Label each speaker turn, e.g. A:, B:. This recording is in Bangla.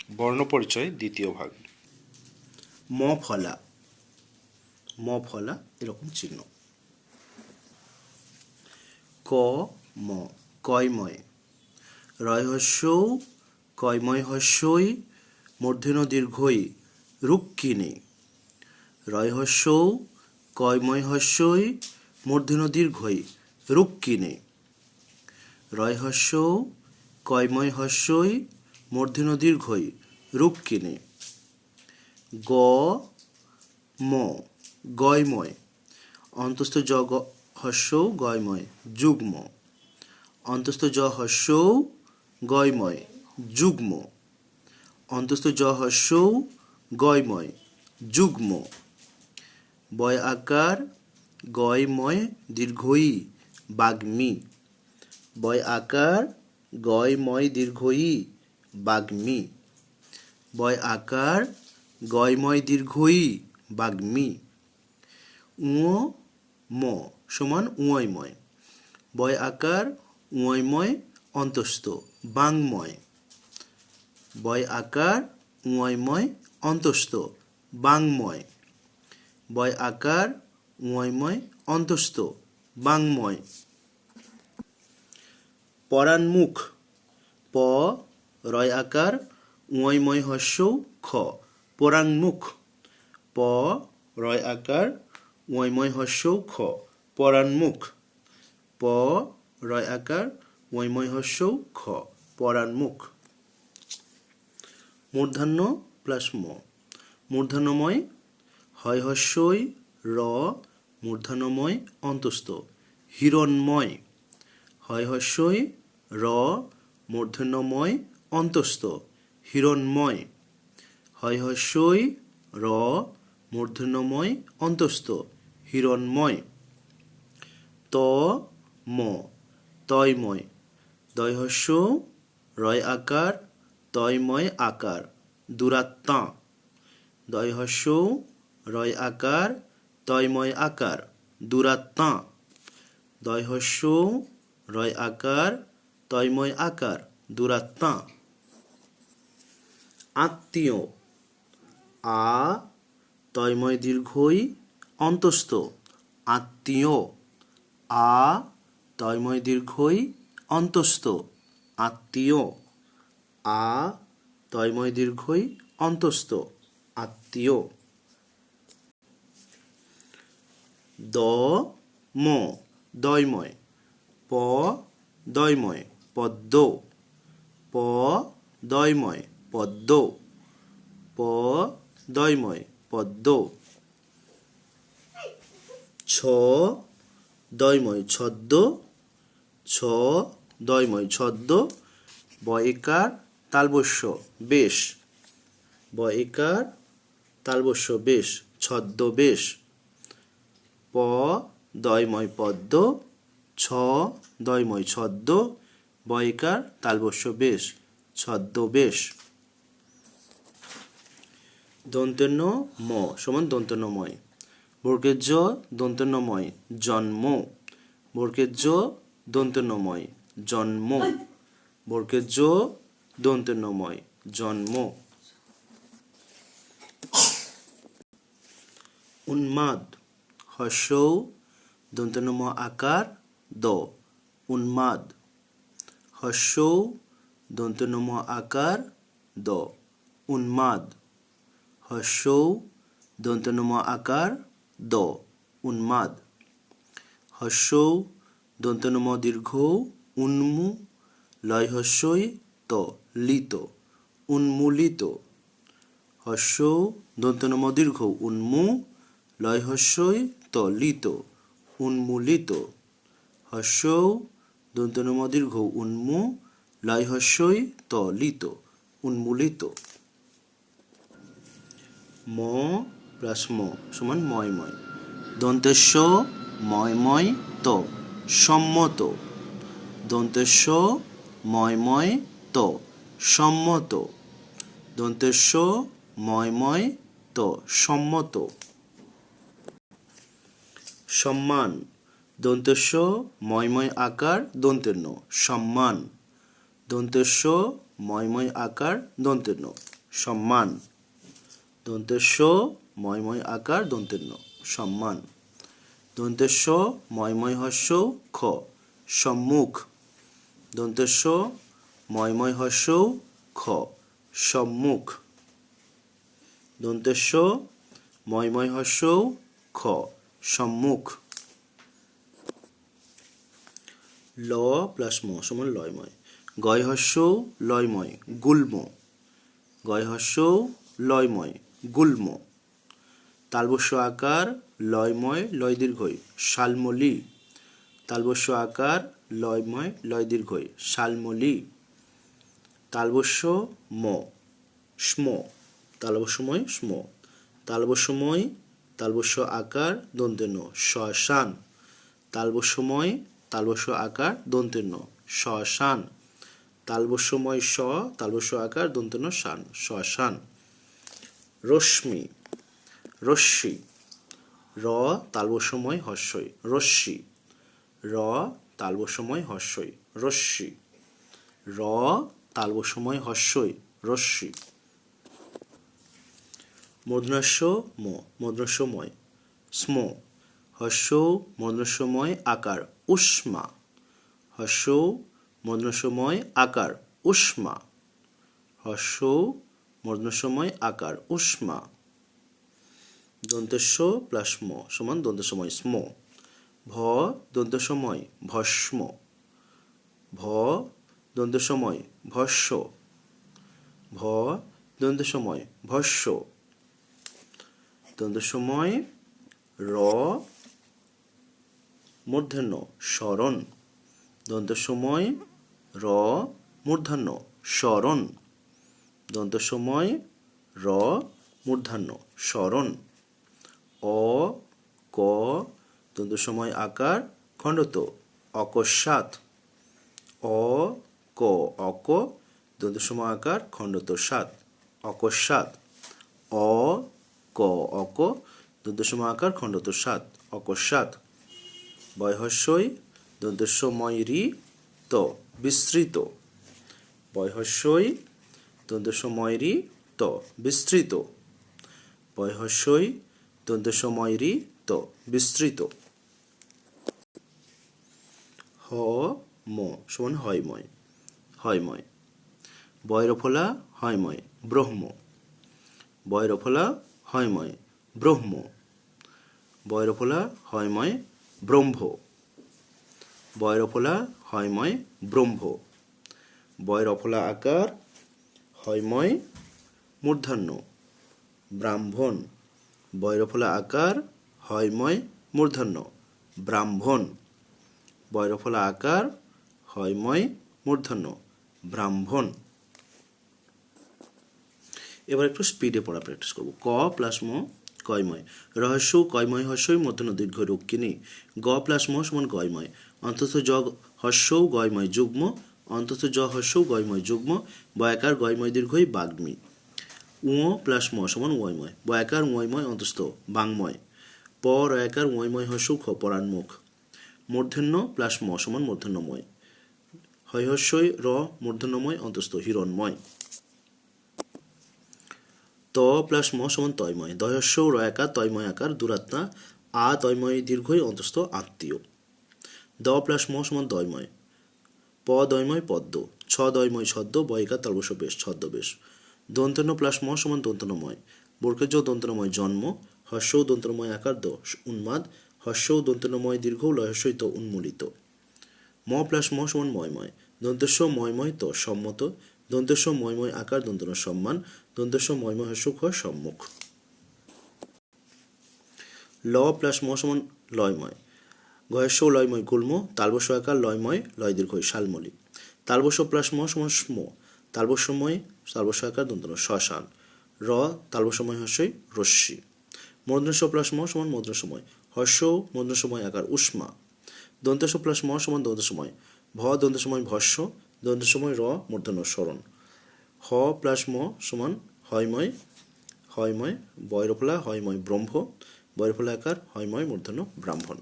A: বর্ণপরিচয় দ্বিতীয় ভাগ।
B: ম ফলা, ম ফলা এরকম চিহ্ন। ক ম কয়ময়, রয়হস্যৌ কয়ময় হস্যই মূর্ধন্য দীর্ঘই রুক্মিণী। রয়হস্যৌ কয়ময় হস্যই মূর্ধন্য দীর্ঘই রুক্মিণী। রয়হস্যৌ কয়ময় হস্যই মূর্ধন্য দীর্ঘই রুক্মিণী। গ ম গয়ময়, অন্তস্থ জ হস্যৌ গয়ময় যুগ্ম। অন্তস্থ জ হস্যৌ গয়ময় যুগ্ম। অন্তস্থ জ হস্যৌ গয়ময় যুগ্ম। বয় আকার গয়ময় দীর্ঘই বাগ্মী। বয় আকার গয়ময় দীর্ঘই বাগ্মী। বয় আকার গয়ময় দীর্ঘই বাগ্মী। উ ম সমান উয়ময়। বয় আকার উয়ময় অন্তস্থ বাংময়। বয় আকার উয়ময় অন্তস্থ বাংময়। বয় আকার উয়ময় অন্তস্থ বাংময়। পরান্মুখ, প রয় আকার উয়ময় হস্যৌ খ পরাঙ্মুখ। প রয় আকার উয়ময় হস্যৌ খ পরান্মুখ। প রয় আকার উয়ময় হস্যৌ খ পরান্মুখ। মূর্ধন্য প্লাস ম, মূর্ধন্যময় হয় হস্যই র মূর্ধন্যময় অন্তস্থ হিরণ্ময়। হয় হস্যই র মূর্ধন্যময় অন্তস্থ হিরণ্ময়। হয় হস্যই র মূর্ধন্যময় অন্তস্থ হিরণ্ময়। ত ম তয়ময়, দয় হস্যৌ রয় আকার তয়ময় আকার দুরাত্মা। দয় হস্যৌ রয় আকার তয়ময় আকার দুরাত্মা। দয় হস্যৌ রয় আকার তয়ময় আকার দুরাত্মা। আত্মীয়, আ তয়ময় দীর্ঘই অন্তস্থ আত্মীয়। আ তয়ময় দীর্ঘই অন্তস্থ আত্মীয়। আ তয়ময় দীর্ঘই অন্তস্থ আত্মীয়। দ ম দয়ময়, প দয়ময় পদ্ম। প দয়ময় পদ্ম। প দয়ময় পদ্ম। ছ দয়ময় ছদ্ম। ছ দয়ময় ছদ্ম। বয়কার তালবস্য বেশ। বয়কার তালবস্য বেশ ছদ্মবেশ। প দয়ময় পদ্ম। ছ দয়ময় ছদ্ম। বয়কার তালবস্য বেশ ছদ্মবেশ। দন্তেন্য ম সমান দন্তেন্যময়। বর্গের জ দন্তেন্যময় জন্ম। বর্গের জ দন্তেন্যময় জন্ম। বর্গের জ দন্তেন্যময় জন্ম। উন্মাদ, হস্যৌ দন্তেন্যম আকার দ উন্মাদ। হস্যৌ দন্তেন্যম আকার দ উন্মাদ। হস্যৌ দন্তেন্যম আকার দ উন্মাদ। হস্যৌ দন্তেন্যম দীর্ঘ উন্মু লয় হস্যই ত লিত উন্মূলিত। হস্যৌ দন্তেন্যম দীর্ঘ উন্মু লয় হস্যই ত লিত উন্মূলিত। হস্যৌ দন্তেন্যম দীর্ঘ উন্মু লয় হস্যই ত লিত উন্মূলিত। ম প্লাস ম সমান ময়ময়। দন্তেশ্ব ময়ময় ত সম্মত। দন্তেশ্ব ময়ময় ত সম্মত। দন্তেশ্ব ময়ময় ত সম্মত। সম্মান, দন্তেশ্ব ময়ময় আকার দন্তেন্য সম্মান। দন্তেশ্ব ময়ময় আকার দন্তেন্য সম্মান দন্তেশ্ব ময়ময় আকার দন্তের ন সম্মান দন্তেশ্ব ময়ময় হস্য খ সম্মুখ দন্তেশ্ব ময়ময় হস্য খ সম্মুখ দন্তেশ্ব ময়ময় হস্য খ সম্মুখ ল প্লাস ম সমান লয়ময় গয় হস্য লয়ময় গুল্ম গয় হস্য লয়ময় গুল্ম তালবস্য আকার লয়ময় লয় দীর্ঘই শালমলি তালবস্য আকার লয়ময় লয় দীর্ঘই শালমলি তালবস্য ম স্ম তালবস্যময় স্ম তালবস্যময় তালবস্য আকার দন্তের ন শ্মশান তালবস্যময় তালবস্য আকার দন্তের ন শ্মশান তালবস্যময় স তালবস্য আকার দন্তের ন শান শ্মশান রশ্মি রশ্মি র তালবস্যময় হস্যই রশ্মি র তালবস্যময় হস্যই রশ্মি র তালবস্যময় হস্যই রশ্মি মূর্ধন্যাস্য ম মূর্ধন্যাস্যময় স্ম হস্য মূর্ধন্যাস্যময় আকার উষ্মা হস্য মূর্ধন্যাস্যময় আকার উষ্মা হস্য মূর্ধন্যাস্যময় আকার উষ্মা দন্তেশ্ব প্লাস ম সমান দন্তেশ্বময় স্ম ভ দন্তেশ্বময় ভস্ম ভ দন্তেশ্বময় ভস্য ভ দন্তেশ্বময় ভস্য দন্তেশ্বময় র মূর্ধন্য শরণ দন্তেশ্বময় র মূর্ধন্য শরণ দন্তেশ্বময় র মূর্ধন্য শরণ অ ক দন্তেশ্বময় আকার খণ্ডত অকস্মাৎ অ ক অক দন্তেশ্বময় আকার খণ্ডত সাত অকস্মাৎ অ ক অক দন্তেশ্বময় আকার খণ্ডত সাত অকস্মাৎ বয়হস্যই দন্তেশ্বময় রি ত বিস্তৃত বয়হস্যই দন্তেশ্বময় রি ত বিস্তৃত বয়হস্যই দন্তেশ্বময় রি ত বিস্তৃত হ ম সমান হয়ময় হয়ময় বয়রফলা হয়ময় ব্রহ্ম বয়রফলা হয়ময় ব্রহ্ম বয়রফলা হয়ময় ব্রহ্ম বয়রফলা হয়ময় ব্রহ্ম বয়রফলা আকার হয়ময় মূর্ধন্য ব্রাহ্মণ বয়রফলা আকার হয়ময় মূর্ধন্য ব্রাহ্মণ বয়রফলা আকার হয়ময় মূর্ধন্য ব্রাহ্মণ এবার একটু স্পিডে পড়া প্র্যাকটিস করব ক প্লাস ম কয়ময় রহস্য কয়ময় হস্যই মূর্ধন্য দীর্ঘ রক্ষিণী গ প্লাস ম সমান গয়ময় অন্তত জ হস্যও গয়ময় যুগ্ম অন্তত জ হস্যও গয়ময় যুগ্ম বয়াকার গয়ময় দীর্ঘই বাগ্মী উ প্লাস ম সমান ওয়ময় বয়াকার ওয়ময় অন্তস্থ বাংময় প রয়াকার ওয়ময় হস্য খ পরাণমুখ মূর্ধন্য প্লাস ম সমান মূর্ধন্যময় হস্যই র মূর্ধন্যময় অন্তস্থ হিরণময় ত প্লাস ম সমান তয়ময় দয়স্য রয়াকার তয়ময় আকার দুরাত্মা আ তয়ময় দীর্ঘই অন্তস্থ আত্মীয় দ প্লাস ম সমান দয়ময় প দয়ময় পদ্ম ছ দয়ময় ছদ্ম বয়িকা তালবস্য বেশ ছদ্মবেশ দন্তন্য প্লাস ম সমান দন্তনময় বর্গজ দন্তনময় জন্ম হস্য দন্তনময় আকার দ উন্মাদ হস্য দন্তনময় দীর্ঘ লয়স্যইত উন্মূলিত ম প্লাস ম সমান ময়ময় দন্তস্ব ময়ময় ত সম্মত দন্তস্ব ময়ময় আকার দন্তন সম্মান দন্তস্ব ময়ময় হস্য খ সম্মুখ ল প্লাস ম সমান লয়ময় গয়স্য লয়ময় গুল্ম তালবস্য আকার লয়ময় লয় দীর্ঘই শালমলি তালবস্য প্লাস ম সমান স্ম তালবস্যময় তালবস্য আকার দন্তন শ্মশান র তালবস্যময় হস্যই রশ্মি মূর্ধন্যস্ব প্লাস ম সমান মূর্ধন্যসময় হস্য মূর্ধন্যসময় আকার উষ্মা দন্তস্ব প্লাস ম সমান দন্তসময় ভ দন্তসময় ভস্য দন্তসময় র মূর্ধন্য স্মরণ হ প্লাস ম সমান হয়ময় হয়ময় বয়রফলা হয়ময় ব্রহ্ম বয়রফলা আকার হয়ময় মূর্ধন্য ব্রাহ্মণ